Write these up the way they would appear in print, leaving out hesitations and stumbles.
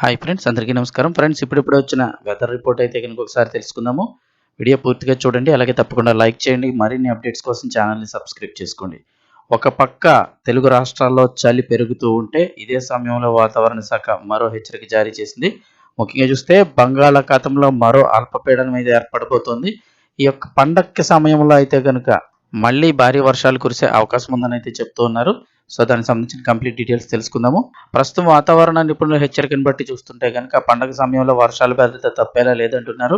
Hi friends, అందరికీ నమస్కారం. Friends, ఇప్పుడిప్పుడు వచ్చిన వెదర్ రిపోర్ట్ అయితే కనుక ఒకసారి తెలుసుకుందాము. వీడియో పూర్తిగా చూడండి, అలాగే తప్పకుండా లైక్ చేయండి. మరిన్ని అప్డేట్స్ కోసం ఛానల్ని సబ్స్క్రైబ్ చేసుకోండి. ఒక పక్క తెలుగు రాష్ట్రాల్లో చలి పెరుగుతూ ఉంటే, ఇదే సమయంలో వాతావరణ శాఖ మరో హెచ్చరిక జారీ చేసింది. ముఖ్యంగా చూస్తే బంగాళాఖాతంలో మరో అల్పపీడనం అయితే ఏర్పడబోతోంది. ఈ యొక్క పండగ సమయంలో అయితే కనుక మళ్ళీ భారీ వర్షాలు కురిసే అవకాశం ఉందని అయితే చెప్తూ ఉన్నారు. సో దానికి సంబంధించిన కంప్లీట్ డీటెయిల్స్ తెలుసుకుందాము. ప్రస్తుతం వాతావరణ నిపుణుల హెచ్చరికను బట్టి చూస్తుంటే కనుక పండగ సమయంలో వర్షాల బాధ్యత తప్పేలా లేదంటున్నారు.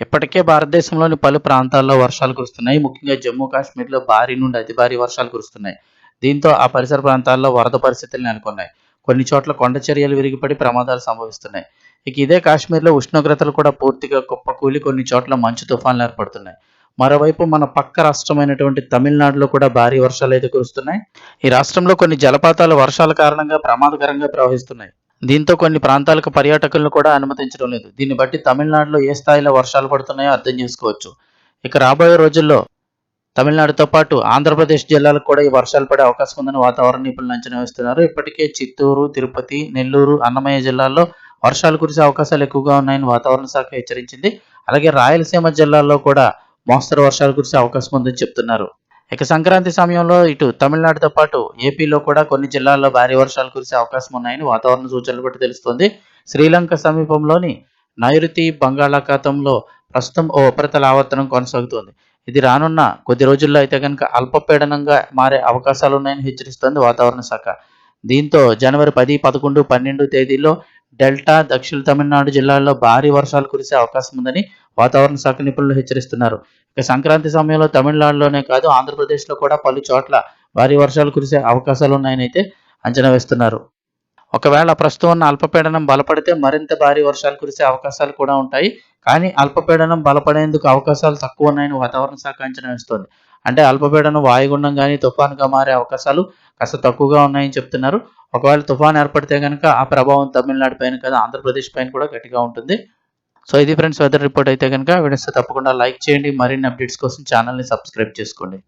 ఇప్పటికే భారతదేశంలోని పలు ప్రాంతాల్లో వర్షాలు కురుస్తున్నాయి. ముఖ్యంగా జమ్మూ కాశ్మీర్లో భారీ నుండి అతి భారీ వర్షాలు కురుస్తున్నాయి. దీంతో ఆ పరిసర ప్రాంతాల్లో వరద పరిస్థితులు నెలకొన్నాయి. కొన్ని చోట్ల కొండ చర్యలు విరిగిపడి ప్రమాదాలు సంభవిస్తున్నాయి. ఇక ఇదే కాశ్మీర్లో ఉష్ణోగ్రతలు కూడా పూర్తిగా కుప్పకూలి కొన్ని చోట్ల మంచు తుఫాన్లు ఏర్పడుతున్నాయి. మరోవైపు మన పక్క రాష్ట్రమైనటువంటి తమిళనాడులో కూడా భారీ వర్షాలు అయితే కురుస్తున్నాయి. ఈ రాష్ట్రంలో కొన్ని జలపాతాలు వర్షాల కారణంగా ప్రమాదకరంగా ప్రవహిస్తున్నాయి. దీంతో కొన్ని ప్రాంతాలకు పర్యాటకులను కూడా అనుమతించడం లేదు. దీన్ని బట్టి తమిళనాడులో ఏ స్థాయిలో వర్షాలు పడుతున్నాయో అర్థం చేసుకోవచ్చు. ఇక రాబోయే రోజుల్లో తమిళనాడుతో పాటు ఆంధ్రప్రదేశ్ జిల్లాలకు కూడా ఈ వర్షాలు పడే అవకాశం ఉందని వాతావరణ నిపుణులు అంచనా వేస్తున్నారు. ఇప్పటికే చిత్తూరు, తిరుపతి, నెల్లూరు, అన్నమయ్య జిల్లాల్లో వర్షాలు కురిసే అవకాశాలు ఎక్కువగా ఉన్నాయని వాతావరణ శాఖ హెచ్చరించింది. అలాగే రాయలసీమ జిల్లాల్లో కూడా మోస్తరు వర్షాలు కురిసే అవకాశం ఉందని చెప్తున్నారు. ఇక సంక్రాంతి సమయంలో ఇటు తమిళనాడుతో పాటు ఏపీలో కూడా కొన్ని జిల్లాల్లో భారీ వర్షాలు కురిసే అవకాశం ఉన్నాయని వాతావరణ సూచనలు బట్టి తెలుస్తోంది. శ్రీలంక సమీపంలోని నైరుతి బంగాళాఖాతంలో ప్రస్తుతం ఓ ఉపరితల ఆవర్తనం కొనసాగుతోంది. ఇది రానున్న కొద్ది రోజుల్లో అయితే కనుక అల్పపీడనంగా మారే అవకాశాలు ఉన్నాయని హెచ్చరిస్తోంది వాతావరణ శాఖ. దీంతో జనవరి 10, 11, 12 తేదీల్లో డెల్టా, దక్షిణ తమిళనాడు జిల్లాల్లో భారీ వర్షాలు కురిసే అవకాశం ఉందని వాతావరణ శాఖ నిపుణులు హెచ్చరిస్తున్నారు. ఇక సంక్రాంతి సమయంలో తమిళనాడులోనే కాదు, ఆంధ్రప్రదేశ్లో కూడా పలు చోట్ల భారీ వర్షాలు కురిసే అవకాశాలు ఉన్నాయని అయితే అంచనా వేస్తున్నారు. ఒకవేళ ప్రస్తుతం ఉన్న అల్పపీడనం బలపడితే మరింత భారీ వర్షాలు కురిసే అవకాశాలు కూడా ఉంటాయి. కానీ అల్పపీడనం బలపడేందుకు అవకాశాలు తక్కువ ఉన్నాయని వాతావరణ శాఖ అంచనా వేస్తోంది. అంటే అల్పపీడనం వాయుగుండం కానీ తుఫానుగా మారే అవకాశాలు కాస్త తక్కువగా ఉన్నాయని చెప్తున్నారు. ఒకవేళ తుఫాను ఏర్పడితే కనుక ఆ ప్రభావం తమిళనాడు పైన కాదు, ఆంధ్రప్రదేశ్ పైన కూడా గట్టిగా ఉంటుంది. సో ఇది ఫ్రెండ్స్ వెదర్ రిపోర్ట్ అయితే కనుక వీడియోస్ తప్పకుండా లైక్ చేయండి. మరిన్ని అప్డేట్స్ కోసం ఛానల్ని సబ్స్క్రైబ్ చేసుకోండి.